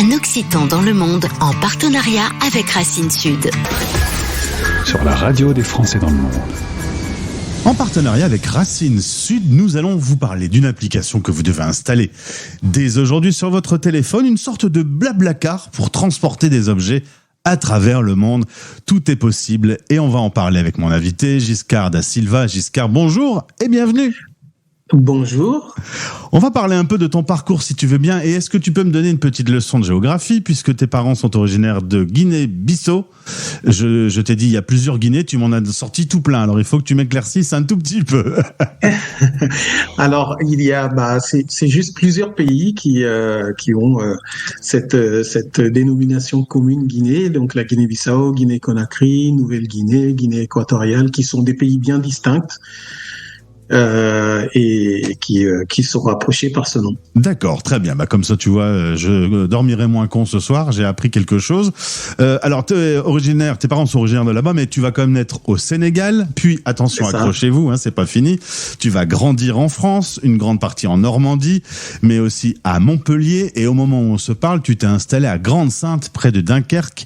Un Occitan dans le monde en partenariat avec Racine Sud. Sur la radio des Français dans le monde. En partenariat avec Racine Sud, nous allons vous parler d'une application que vous devez installer dès aujourd'hui sur votre téléphone, une sorte de blablacar pour transporter des objets à travers le monde. Tout est possible et on va en parler avec mon invité Giscard da Silva. Giscard, bonjour et bienvenue. Bonjour. On va parler un peu de ton parcours si tu veux bien. Et est-ce que tu peux me donner une petite leçon de géographie puisque tes parents sont originaires de Guinée-Bissau. Je t'ai dit, il y a plusieurs Guinées, tu m'en as sorti tout plein. Alors il faut que tu m'éclaircisses un tout petit peu. Alors il y a, c'est juste plusieurs pays qui ont cette dénomination commune Guinée. Donc la Guinée-Bissau, Guinée-Conakry, Nouvelle-Guinée, Guinée équatoriale, qui sont des pays bien distincts. Et qui sont rapprochés par ce nom. D'accord, très bien. Comme ça, tu vois, je dormirai moins con ce soir. J'ai appris quelque chose. Alors, tes parents sont originaires de là-bas, mais tu vas quand même naître au Sénégal. Puis, attention, accrochez-vous, c'est pas fini. Tu vas grandir en France, une grande partie en Normandie, mais aussi à Montpellier. Et au moment où on se parle, tu t'es installé à Grande-Synthe, près de Dunkerque.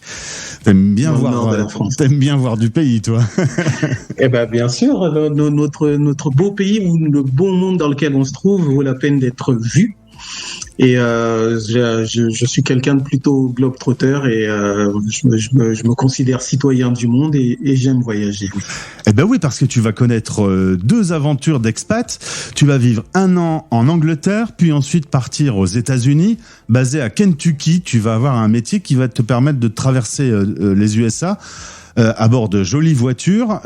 T'aimes bien voir du pays, toi. Eh ben, bien sûr, notre beau pays ou le bon monde dans lequel on se trouve vaut la peine d'être vu. Et je suis quelqu'un de plutôt globe-trotter et je me considère citoyen du monde et j'aime voyager. Oui. Eh ben oui, parce que tu vas connaître deux aventures d'expat. Tu vas vivre 1 an en Angleterre, puis ensuite partir aux États-Unis, basé à Kentucky. Tu vas avoir un métier qui va te permettre de traverser les USA. À bord de jolies voitures.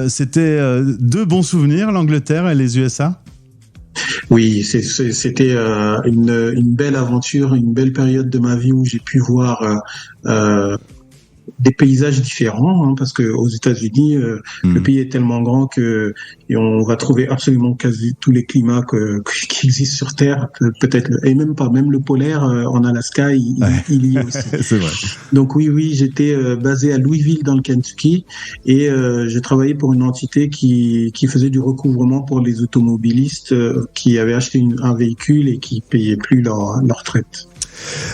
C'était deux bons souvenirs, l'Angleterre et les USA? Oui, c'était une belle aventure, une belle période de ma vie où j'ai pu voir des paysages différents, parce que aux États-Unis, le pays est tellement grand et on va trouver absolument quasi tous les climats qui existent sur Terre, peut-être et même le polaire en Alaska, il y est aussi. C'est vrai. Donc oui, j'étais basé à Louisville dans le Kentucky et je travaillais pour une entité qui faisait du recouvrement pour les automobilistes qui avaient acheté un véhicule et qui payaient plus leur retraite.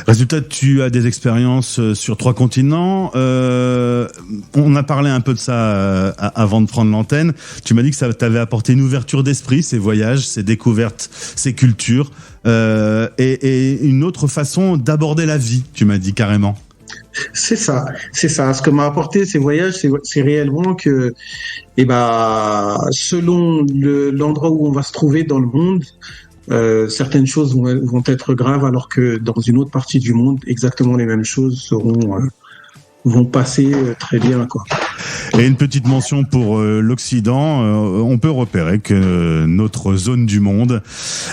Résultat, tu as des expériences sur 3 continents. On a parlé un peu de ça avant de prendre l'antenne. Tu m'as dit que ça t'avait apporté une ouverture d'esprit, ces voyages, ces découvertes, ces cultures, et une autre façon d'aborder la vie, tu m'as dit carrément. C'est ça. Ce que m'a apporté ces voyages, c'est réellement que, selon l'endroit où on va se trouver dans le monde, certaines choses vont être graves, alors que dans une autre partie du monde, exactement les mêmes choses vont passer très bien, quoi. Et une petite mention pour l'Occident, on peut repérer que notre zone du monde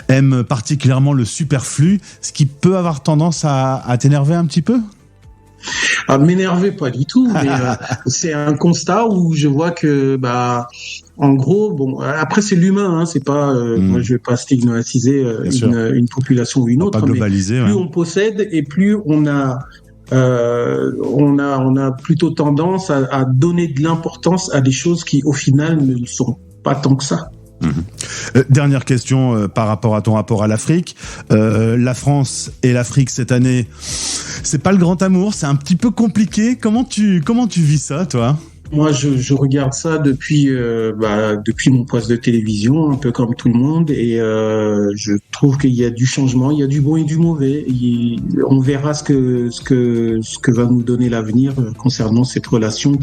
aime particulièrement le superflu, ce qui peut avoir tendance à t'énerver un petit peu? À m'énerver, pas du tout, mais c'est un constat où je vois que, en gros, après c'est l'humain, c'est pas, moi je vais pas stigmatiser une population ou une autre, pas globaliser, mais plus on possède et plus on a plutôt tendance à donner de l'importance à des choses qui au final ne sont pas tant que ça. Dernière question par rapport à ton rapport à l'Afrique. La France et l'Afrique cette année, c'est pas le grand amour, c'est un petit peu compliqué. Comment tu vis ça, toi? Moi, je regarde ça depuis mon poste de télévision, un peu comme tout le monde, et je trouve qu'il y a du changement, il y a du bon et du mauvais. On verra ce que va nous donner l'avenir concernant cette relation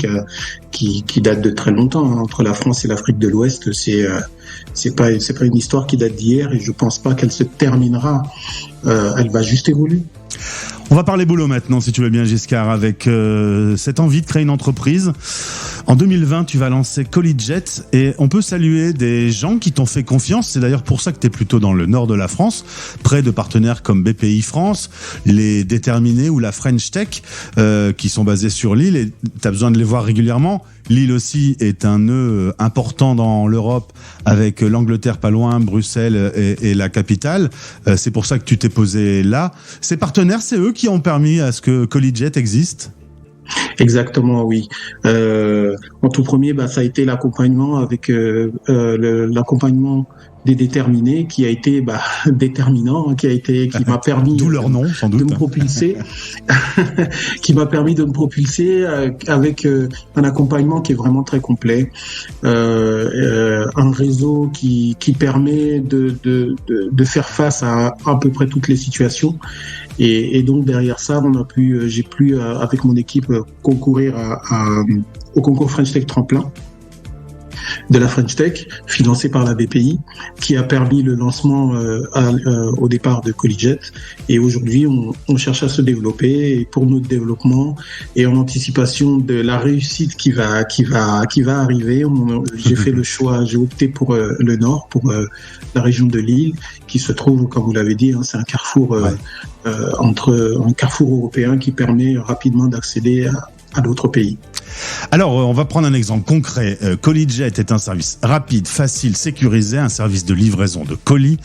qui date de très longtemps, entre la France et l'Afrique de l'Ouest. C'est pas une histoire qui date d'hier, et je pense pas qu'elle se terminera. Elle va juste évoluer. On va parler boulot maintenant, si tu veux bien, Giscard, avec cette envie de créer une entreprise. En 2020, tu vas lancer Collijet et on peut saluer des gens qui t'ont fait confiance. C'est d'ailleurs pour ça que tu es plutôt dans le nord de la France, près de partenaires comme BPI France, les Déterminés ou la French Tech, qui sont basés sur Lille, et tu as besoin de les voir régulièrement. Lille aussi est un nœud important dans l'Europe, avec l'Angleterre pas loin, Bruxelles et la capitale. C'est pour ça que tu t'es posé là. Ces partenaires, c'est eux qui ont permis à ce que Collijet existe? Exactement, oui. En tout premier, ça a été l'accompagnement avec l'accompagnement des déterminés, qui a été déterminant, qui m'a permis d'où leur nom, sans doute, de me propulser, qui m'a permis de me propulser avec un accompagnement qui est vraiment très complet, un réseau qui permet de faire face à peu près toutes les situations. Et donc derrière ça, j'ai pu avec mon équipe concourir au concours French Tech Tremplin de la French Tech, financé par la BPI, qui a permis le lancement au départ de Collijet. Et aujourd'hui, on cherche à se développer. Et pour notre développement et en anticipation de la réussite qui va arriver, j'ai fait le choix, j'ai opté pour le Nord, pour la région de Lille, qui se trouve, comme vous l'avez dit, c'est un carrefour un carrefour européen qui permet rapidement d'accéder à d'autres pays. Alors, on va prendre un exemple concret. Collijet est un service rapide, facile, sécurisé, un service de livraison de colis.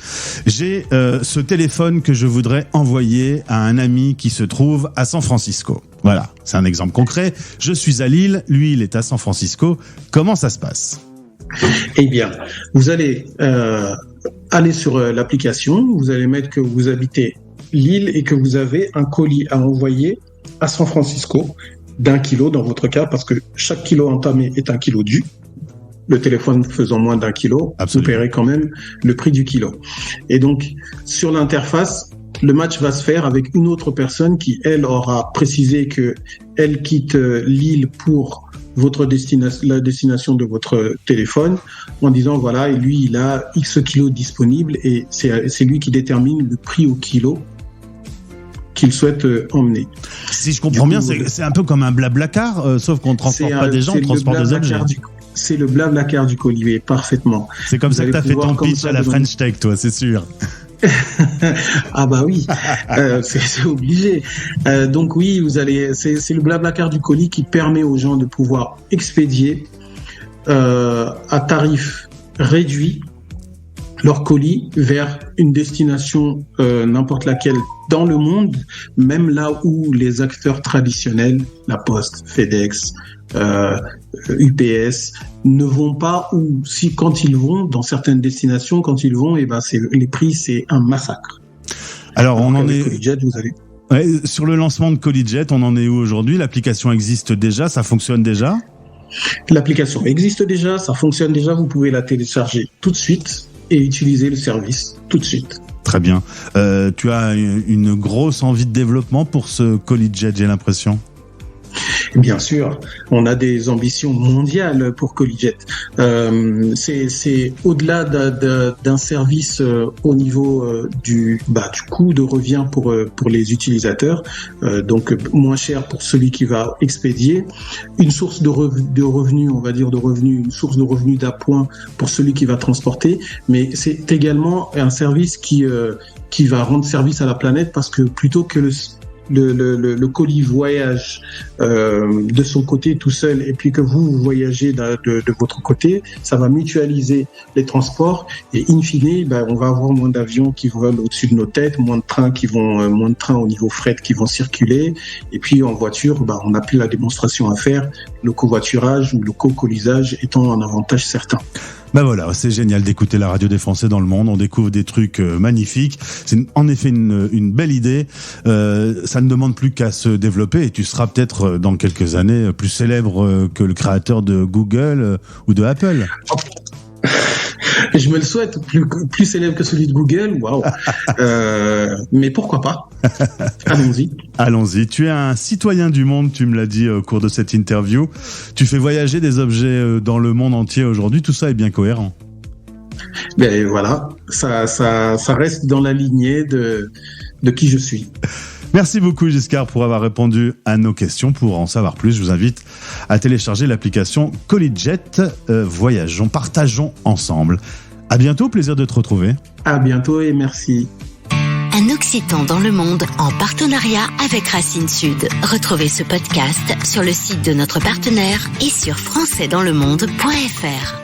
J'ai ce téléphone que je voudrais envoyer à un ami qui se trouve à San Francisco. Voilà, c'est un exemple concret. Je suis à Lille, lui, il est à San Francisco. Comment ça se passe ? Eh bien, vous allez aller sur l'application, vous allez mettre que vous habitez Lille et que vous avez un colis à envoyer à San Francisco d'1 kilo dans votre cas, parce que chaque kilo entamé est 1 kilo dû. Le téléphone faisant moins d'1 kilo, vous paierez quand même le prix du kilo. Et donc, sur l'interface, le match va se faire avec une autre personne qui, elle, aura précisé que elle quitte Lille pour la destination de votre téléphone, en disant voilà, et lui, il a X kilos disponibles, et c'est lui qui détermine le prix au kilo qu'il souhaite emmener. Si je comprends bien, c'est un peu comme un Blablacar, sauf qu'on ne transporte pas des gens, on transporte des objets. C'est le Blablacar du colis, parfaitement. C'est comme ça que tu as fait ton pitch à la French Tech, toi, c'est sûr. Ah bah oui, c'est obligé. Donc oui, c'est le Blablacar du colis qui permet aux gens de pouvoir expédier à tarif réduit leur colis vers une destination n'importe laquelle dans le monde, même là où les acteurs traditionnels, la Poste, FedEx, UPS, ne vont pas, ou si quand ils vont dans certaines destinations, quand ils vont, les prix, c'est un massacre. Alors on en est. Collijet, vous allez. Ouais, sur le lancement de Collijet, on en est où aujourd'hui ? L'application existe déjà, ça fonctionne déjà ? L'application existe déjà, ça fonctionne déjà. Vous pouvez la télécharger tout de suite et utiliser le service tout de suite. Très bien. Tu as une grosse envie de développement pour ce Collijet, j'ai l'impression. Bien sûr, on a des ambitions mondiales pour Collijet. C'est au-delà d'un service au niveau du coût de revient pour les utilisateurs, donc moins cher pour celui qui va expédier, une source de revenus, on va dire une source de revenus d'appoint pour celui qui va transporter, mais c'est également un service qui va rendre service à la planète, parce que plutôt que le colis voyage de son côté tout seul, et puis que vous voyagez de votre côté, ça va mutualiser les transports, et in fine, on va avoir moins d'avions qui volent au-dessus de nos têtes, moins de trains au niveau fret qui vont circuler, et puis en voiture, on n'a plus la démonstration à faire, le covoiturage ou le co-colisage étant un avantage certain. Voilà, c'est génial d'écouter la radio des Français dans le monde. On découvre des trucs magnifiques. C'est en effet une belle idée. Ça ne demande plus qu'à se développer, et tu seras peut-être dans quelques années plus célèbre que le créateur de Google ou de Apple. Je me le souhaite, plus célèbre que celui de Google, waouh. Mais pourquoi pas ? Allons-y. Allons-y. Tu es un citoyen du monde, tu me l'as dit au cours de cette interview. Tu fais voyager des objets dans le monde entier aujourd'hui. Tout ça est bien cohérent. Voilà, ça reste dans la lignée de qui je suis. Merci beaucoup Giscard pour avoir répondu à nos questions. Pour en savoir plus, je vous invite à télécharger l'application Collijet. Voyageons, partageons ensemble. À bientôt, plaisir de te retrouver. À bientôt et merci. Un Occitan dans le monde en partenariat avec Racine Sud. Retrouvez ce podcast sur le site de notre partenaire et sur françaisdanslemonde.fr.